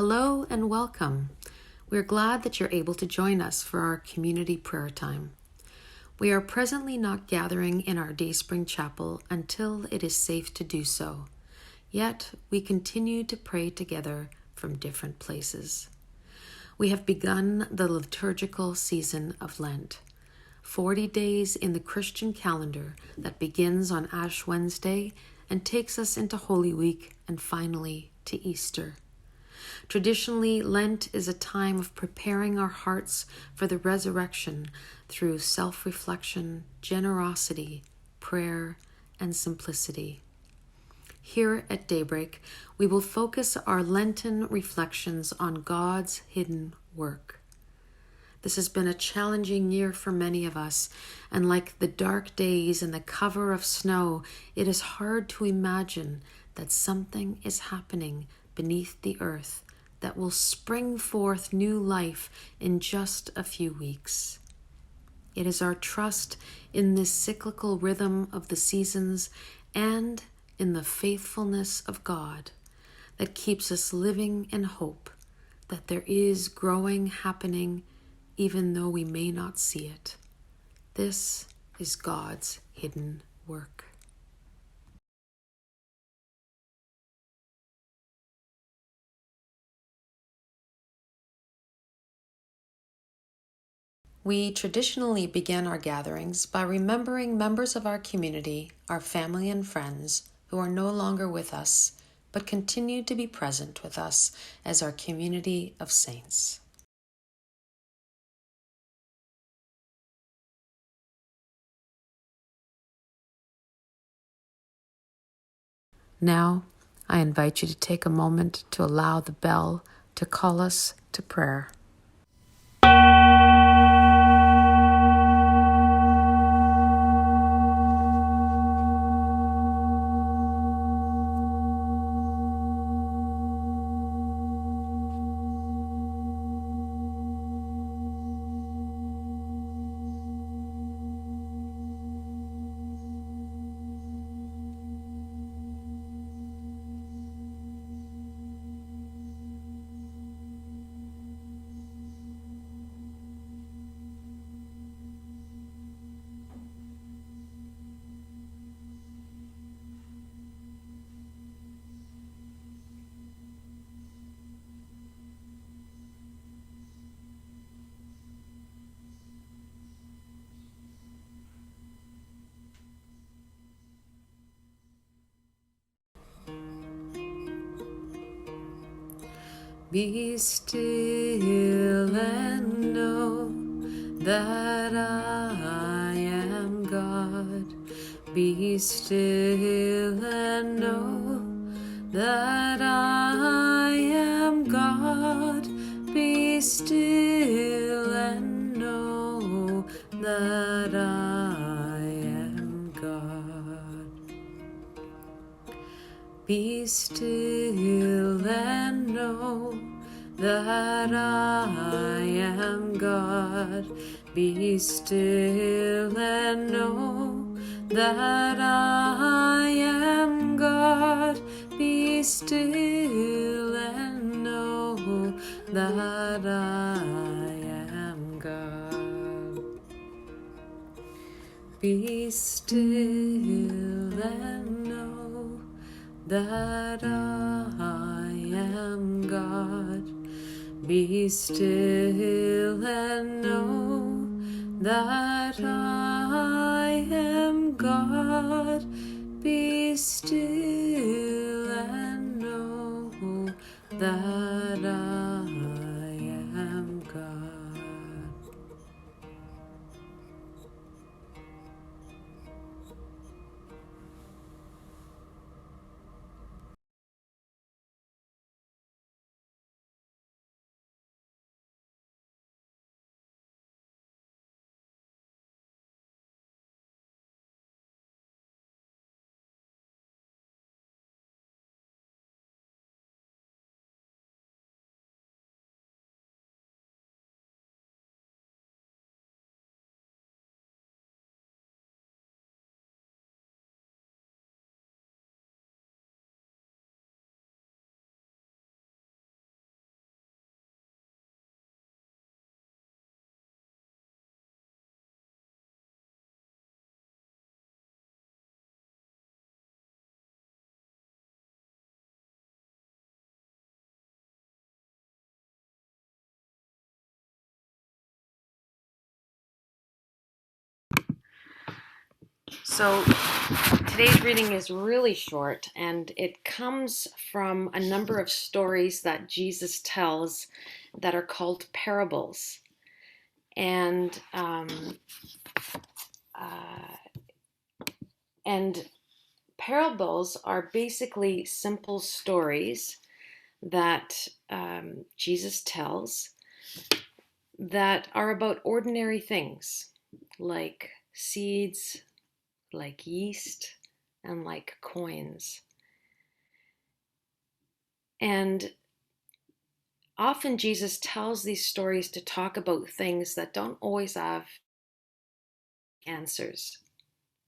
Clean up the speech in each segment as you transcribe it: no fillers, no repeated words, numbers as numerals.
Hello and welcome. We're glad that you're able to join us for our community prayer time. We are presently not gathering in our Dayspring Chapel until it is safe to do so. Yet we continue to pray together from different places. We have begun the liturgical season of Lent, 40 days in the Christian calendar that begins on Ash Wednesday and takes us into Holy Week and finally to Easter. Traditionally, Lent is a time of preparing our hearts for the resurrection through self-reflection, generosity, prayer, and simplicity. Here at Daybreak, we will focus our Lenten reflections on God's hidden work. This has been a challenging year for many of us, and like the dark days and the cover of snow, it is hard to imagine that something is happening beneath the earth that will spring forth new life in just a few weeks. It is our trust in this cyclical rhythm of the seasons and in the faithfulness of God that keeps us living in hope that there is growing happening even though we may not see it. This is God's hidden work. We traditionally begin our gatherings by remembering members of our community, our family and friends, who are no longer with us, but continue to be present with us as our community of saints. Now, I invite you to take a moment to allow the bell to call us to prayer. Be still and know that I am God. Be still and know that I am God. Be still and know that I am God. Be still and know that I am God. Be still and know that I am God. Be still and know that I am God. Be still and know that I am God. Be still and know that I am God. Be still and know that I am God. So today's reading is really short, and it comes from a number of stories that Jesus tells that are called parables. And uh, and parables are basically simple stories that Jesus tells that are about ordinary things like seeds, like yeast, and like coins. And often Jesus tells these stories to talk about things that don't always have answers.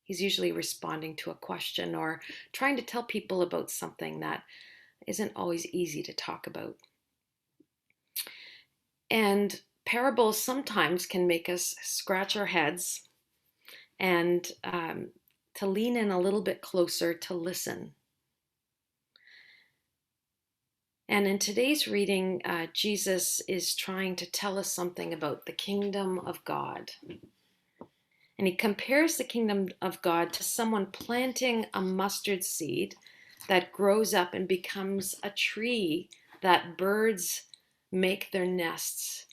He's usually responding to a question or trying to tell people about something that isn't always easy to talk about. And parables sometimes can make us scratch our heads and to lean in a little bit closer to listen. And in today's reading, Jesus is trying to tell us something about the kingdom of God. And he compares the kingdom of God to someone planting a mustard seed that grows up and becomes a tree that birds make their nests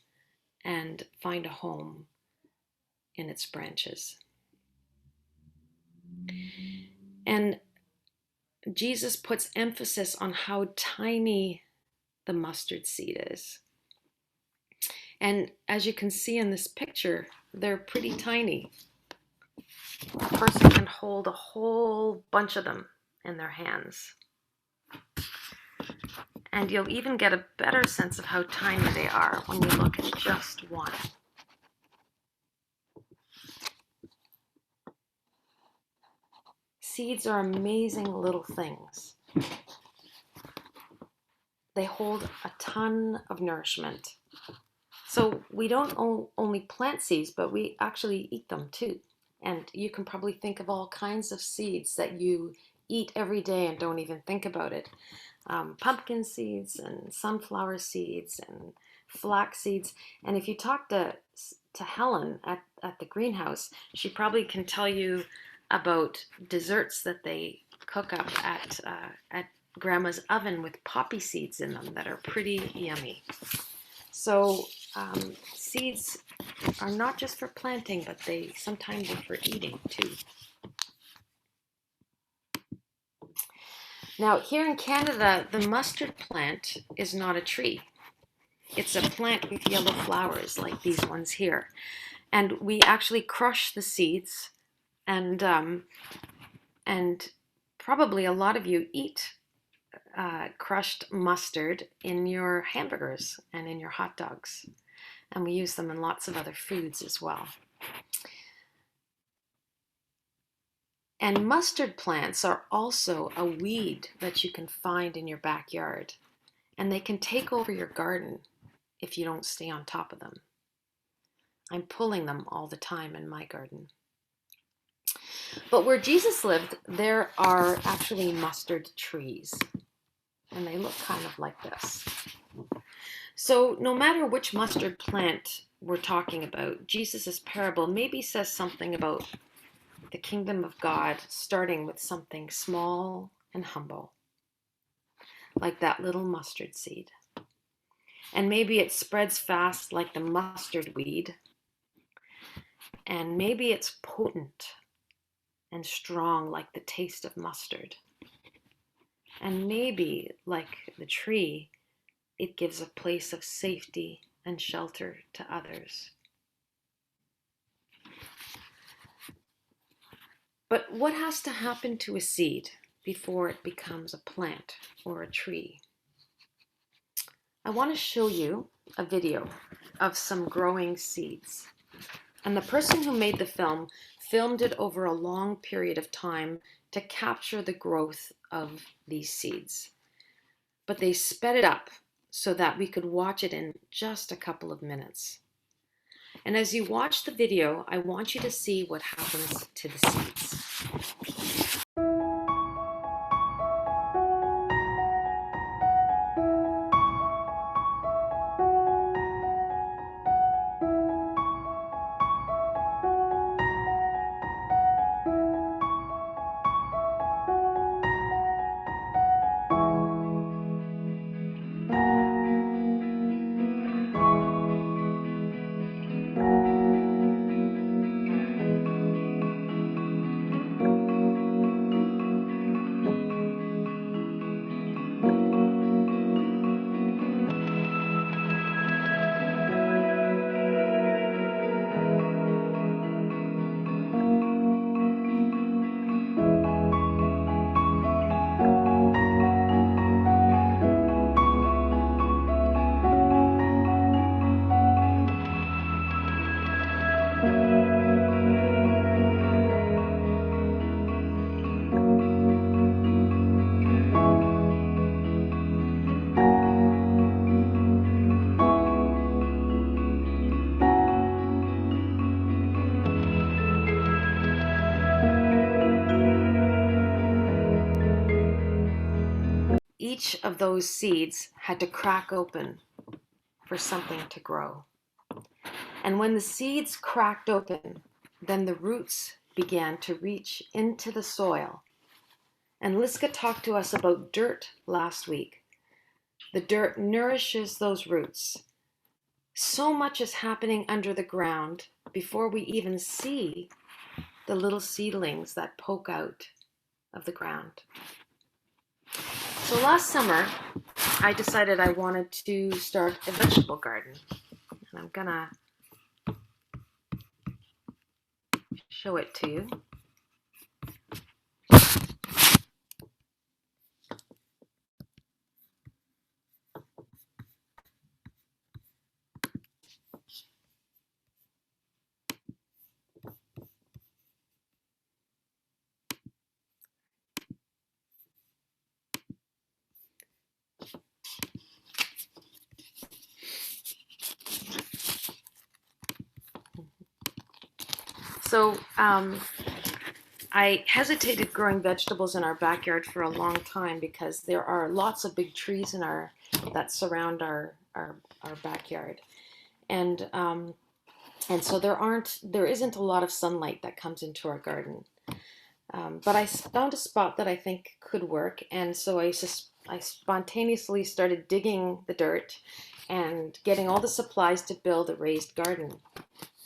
and find a home in its branches. And Jesus puts emphasis on how tiny the mustard seed is. And as you can see in this picture, they're pretty tiny. A person can hold a whole bunch of them in their hands. And you'll even get a better sense of how tiny they are when you look at just one. Seeds are amazing little things. They hold a ton of nourishment. So we don't only plant seeds, but we actually eat them too. And you can probably think of all kinds of seeds that you eat every day and don't even think about it. Pumpkin seeds and sunflower seeds and flax seeds. And if you talk to Helen at the greenhouse, she probably can tell you about desserts that they cook up at Grandma's oven with poppy seeds in them that are pretty yummy. So seeds are not just for planting, but they sometimes are for eating too. Now, here in Canada, the mustard plant is not a tree. It's a plant with yellow flowers like these ones here. And we actually crush the seeds, and probably a lot of you eat crushed mustard in your hamburgers and in your hot dogs. And we use them in lots of other foods as well. And mustard plants are also a weed that you can find in your backyard. And they can take over your garden if you don't stay on top of them. I'm pulling them all the time in my garden. But where Jesus lived, there are actually mustard trees. And they look kind of like this. So no matter which mustard plant we're talking about, Jesus' parable maybe says something about the kingdom of God starting with something small and humble, like that little mustard seed. And maybe it spreads fast like the mustard weed. And maybe it's potent and strong like the taste of mustard. And maybe, like the tree, it gives a place of safety and shelter to others. But what has to happen to a seed before it becomes a plant or a tree? I want to show you a video of some growing seeds. And the person who made the film filmed it over a long period of time to capture the growth of these seeds. But they sped it up so that we could watch it in just a couple of minutes. And as you watch the video, I want you to see what happens to the seeds. each of those seeds had to crack open for something to grow. And when the seeds cracked open, then the roots began to reach into the soil. And Liska talked to us about dirt last week. The dirt nourishes those roots. So much is happening under the ground before we even see the little seedlings that poke out of the ground. So last summer, I decided I wanted to start a vegetable garden. And I'm gonna show it to you. So I hesitated growing vegetables in our backyard for a long time because there are lots of big trees that surround our backyard, and so there isn't a lot of sunlight that comes into our garden. But I found a spot that I think could work, and so I spontaneously started digging the dirt and getting all the supplies to build a raised garden.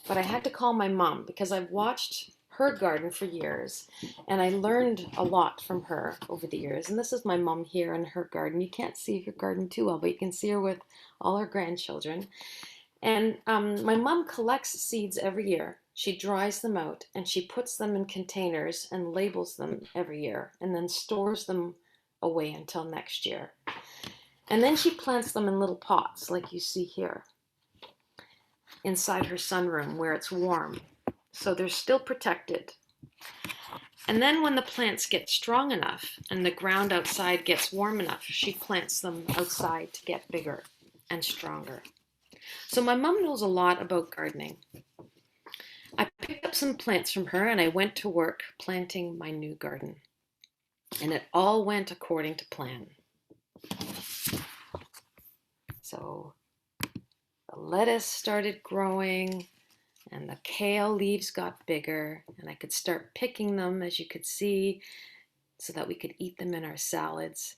But I had to call my mom because I've watched her garden for years, and I learned a lot from her over the years. And this is my mom here in her garden. You can't see her garden too well, but you can see her with all her grandchildren. And my mom collects seeds every year. She dries them out and she puts them in containers and labels them every year and then stores them away until next year. And then she plants them in little pots like you see here inside her sunroom where it's warm. So they're still protected. And then when the plants get strong enough and the ground outside gets warm enough, she plants them outside to get bigger and stronger. So my mom knows a lot about gardening. I picked up some plants from her and I went to work planting my new garden. And it all went according to plan. So the lettuce started growing and the kale leaves got bigger and I could start picking them, as you could see, so that we could eat them in our salads.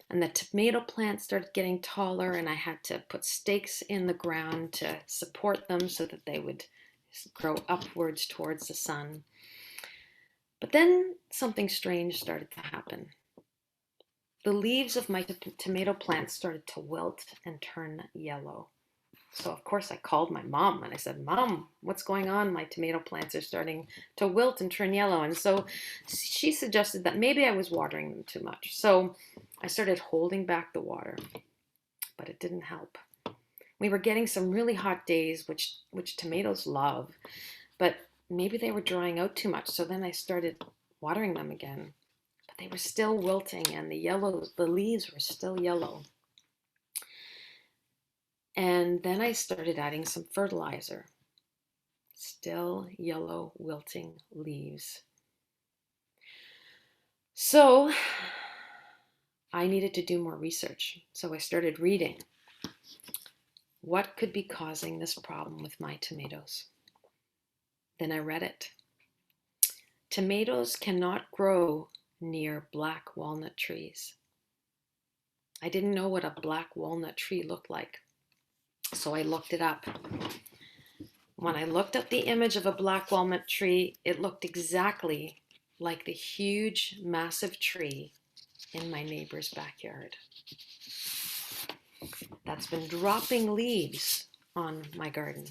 And the tomato plants started getting taller and I had to put stakes in the ground to support them so that they would grow upwards towards the sun. But then something strange started to happen. The leaves of my tomato plants started to wilt and turn yellow. So of course I called my mom and I said, "Mom, what's going on? My tomato plants are starting to wilt and turn yellow." And so she suggested that maybe I was watering them too much. So I started holding back the water, but it didn't help. We were getting some really hot days, which tomatoes love, but maybe they were drying out too much. So then I started watering them again, but they were still wilting and the leaves were still yellow. And then I started adding some fertilizer. Still yellow, wilting leaves. So I needed to do more research. So I started reading. What could be causing this problem with my tomatoes? Then I read it. Tomatoes cannot grow near black walnut trees. I didn't know what a black walnut tree looked like, so I looked it up. When I looked up the image of a black walnut tree, it looked exactly like the huge, massive tree in my neighbor's backyard that's been dropping leaves on my garden.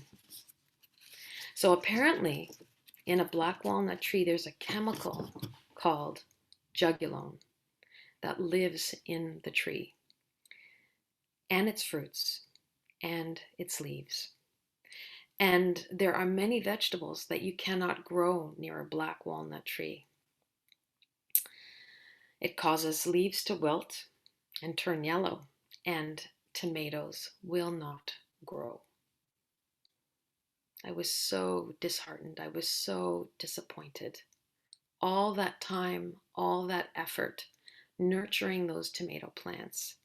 So apparently, in a black walnut tree, there's a chemical called jugulone that lives in the tree and its fruits and its leaves. And there are many vegetables that you cannot grow near a black walnut tree. It causes leaves to wilt and turn yellow, and tomatoes will not grow. I was so disheartened. I was so disappointed. All that time, all that effort nurturing those tomato plants,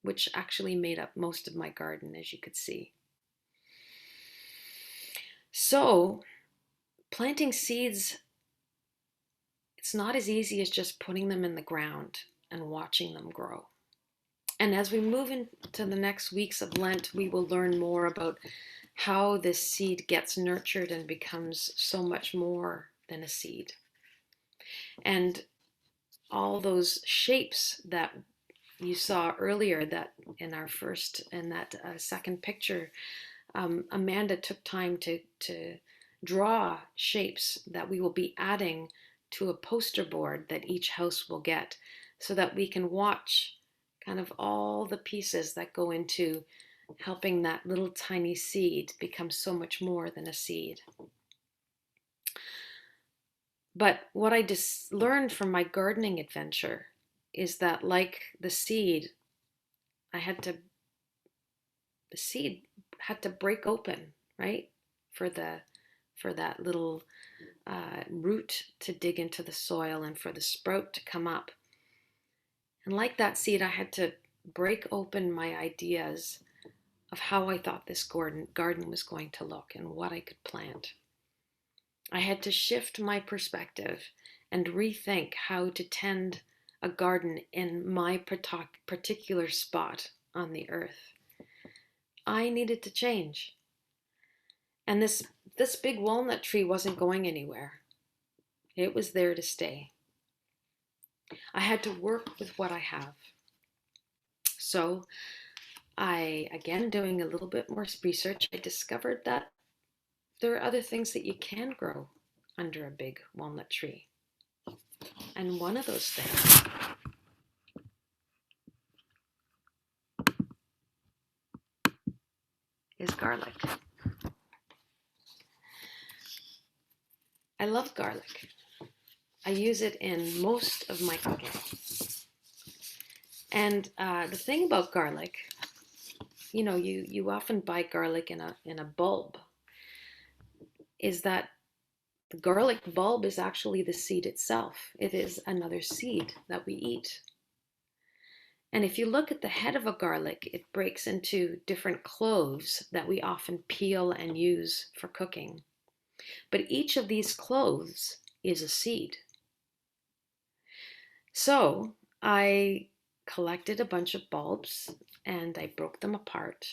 which actually made up most of my garden, as you could see. So, planting seeds, it's not as easy as just putting them in the ground and watching them grow. And as we move into the next weeks of Lent, we will learn more about how this seed gets nurtured and becomes so much more than a seed. And all those shapes that you saw earlier, that in our first and that second picture, Amanda took time to draw shapes that we will be adding to a poster board that each house will get, so that we can watch kind of all the pieces that go into helping that little tiny seed become so much more than a seed. But what I just learned from my gardening adventure is that, like the seed, the seed had to break open, right? For that little root to dig into the soil and for the sprout to come up. And like that seed, I had to break open my ideas of how I thought this garden was going to look and what I could plant. I had to shift my perspective and rethink how to tend a garden in my particular spot on the earth. I needed to change. And this big walnut tree wasn't going anywhere. It was there to stay. I had to work with what I have. So again, doing a little bit more research, I discovered that there are other things that you can grow under a big walnut tree. And one of those things is garlic. I love garlic. I use it in most of my cooking. And the thing about garlic, you often buy garlic in a bulb, is that the garlic bulb is actually the seed itself. It is another seed that we eat. And if you look at the head of a garlic, it breaks into different cloves that we often peel and use for cooking. But each of these cloves is a seed. So I collected a bunch of bulbs and I broke them apart.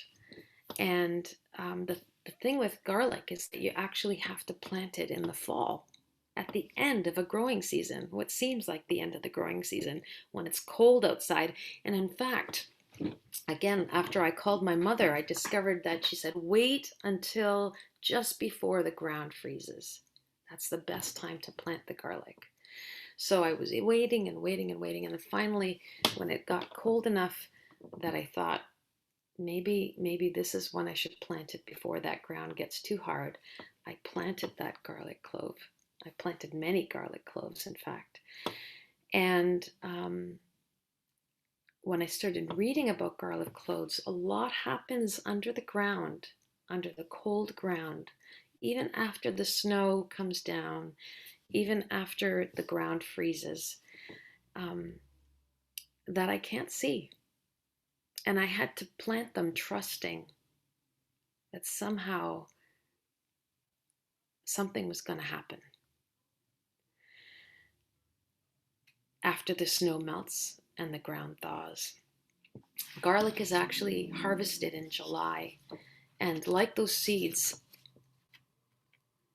And the thing with garlic is that you actually have to plant it in the fall, at the end of a growing season, what seems like the end of the growing season, when it's cold outside. And in fact, again, after I called my mother, I discovered that she said, wait until just before the ground freezes. That's the best time to plant the garlic. So I was waiting and waiting and waiting. And then finally, when it got cold enough that I thought, maybe this is when I should plant it before that ground gets too hard, I planted that garlic clove. I planted many garlic cloves, in fact. And when I started reading about garlic cloves, a lot happens under the ground, under the cold ground, even after the snow comes down, even after the ground freezes, that I can't see. And I had to plant them trusting that somehow something was going to happen. After the snow melts and the ground thaws. Garlic is actually harvested in July. And like those seeds,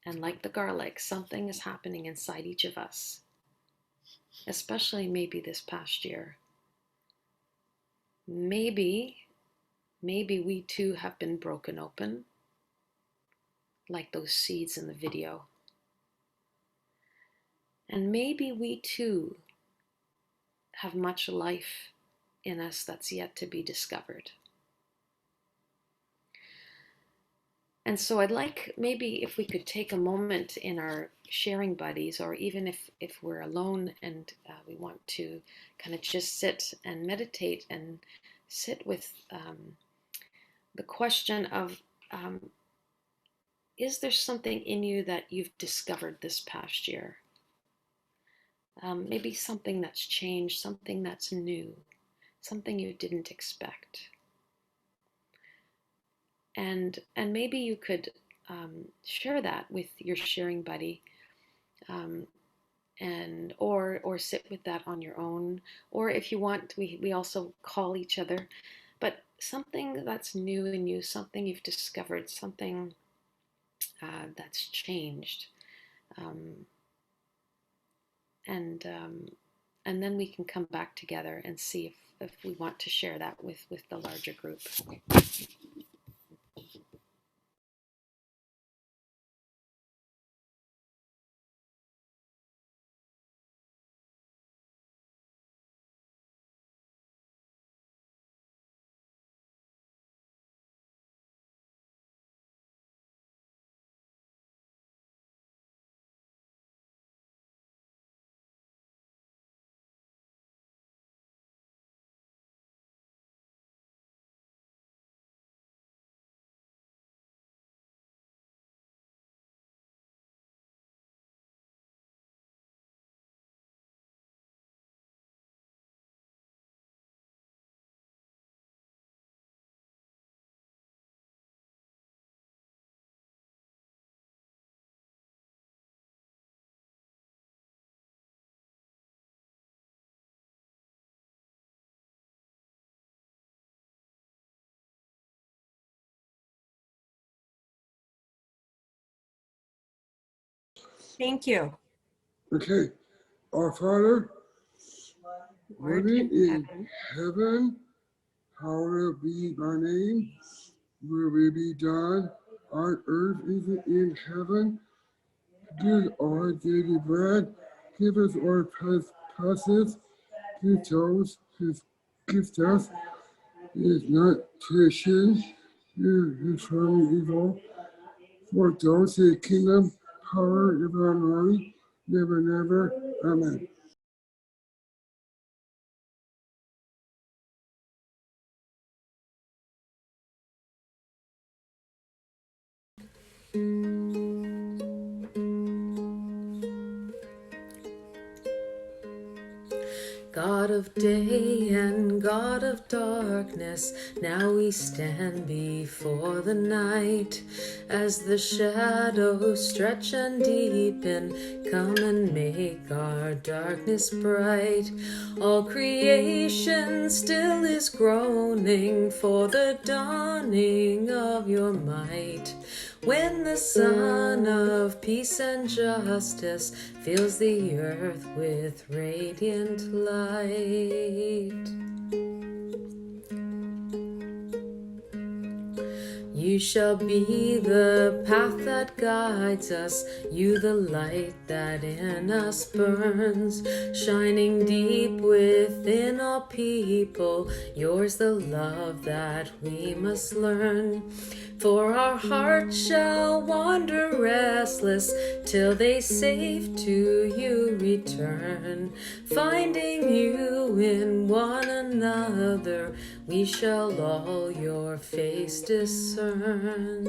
and like the garlic, something is happening inside each of us, especially maybe this past year. Maybe we too have been broken open, like those seeds in the video. And maybe we too have much life in us that's yet to be discovered. And so I'd like, maybe if we could take a moment in our sharing buddies, or even if we're alone and we want to kind of just sit and meditate and sit with the question of, is there something in you that you've discovered this past year? maybe something that's changed, something that's new, something you didn't expect. And maybe you could share that with your sharing buddy, and or sit with that on your own, or if you want, we also call each other, but something that's new in you, something you've discovered, something that's changed, um, and then we can come back together and see if we want to share that with the larger group. Thank you. Okay. Our Father, who art in heaven, hallowed be thy name. Your will be done on earth as it is in heaven. Give our daily bread. Give us our trespasses. Give those who gift us. Is not temptation. Is from evil. For those the kingdom, power, and glory, never, never. Amen. God of day and God of darkness, now we stand before the night. As the shadows stretch and deepen, come and make our darkness bright. All creation still is groaning for the dawning of your might. When the sun of peace and justice fills the earth with radiant light. You shall be the path that guides us, you the light that in us burns, shining deep within all people, yours the love that we must learn. For our hearts shall wander restless till they safe to you return. Finding you in one another, we shall all your face discern.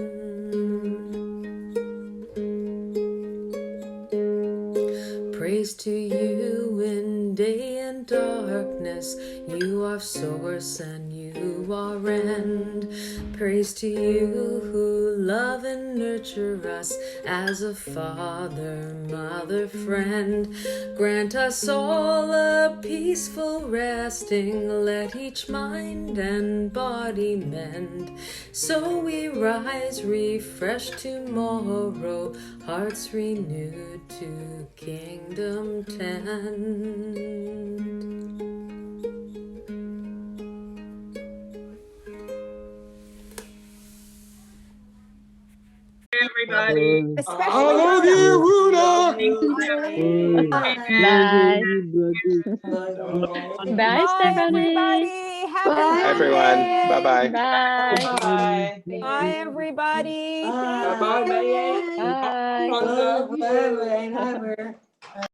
Praise to you in day and darkness, you are source and you are end. Praise to you who love and nurture us as a father, mother, friend. Grant us all a peaceful resting, let each mind and body mend. So we rise refreshed tomorrow, hearts renewed to kingdom tend. Everybody. Especially I love you, Runa. Bye. Bye. Bye, Stephanie. everybody. Happy Bye, everyone. Monday. Bye-bye. Bye. Bye. Bye, everybody. Thank Bye-bye, you. Bye. Bye. Bye. Bye.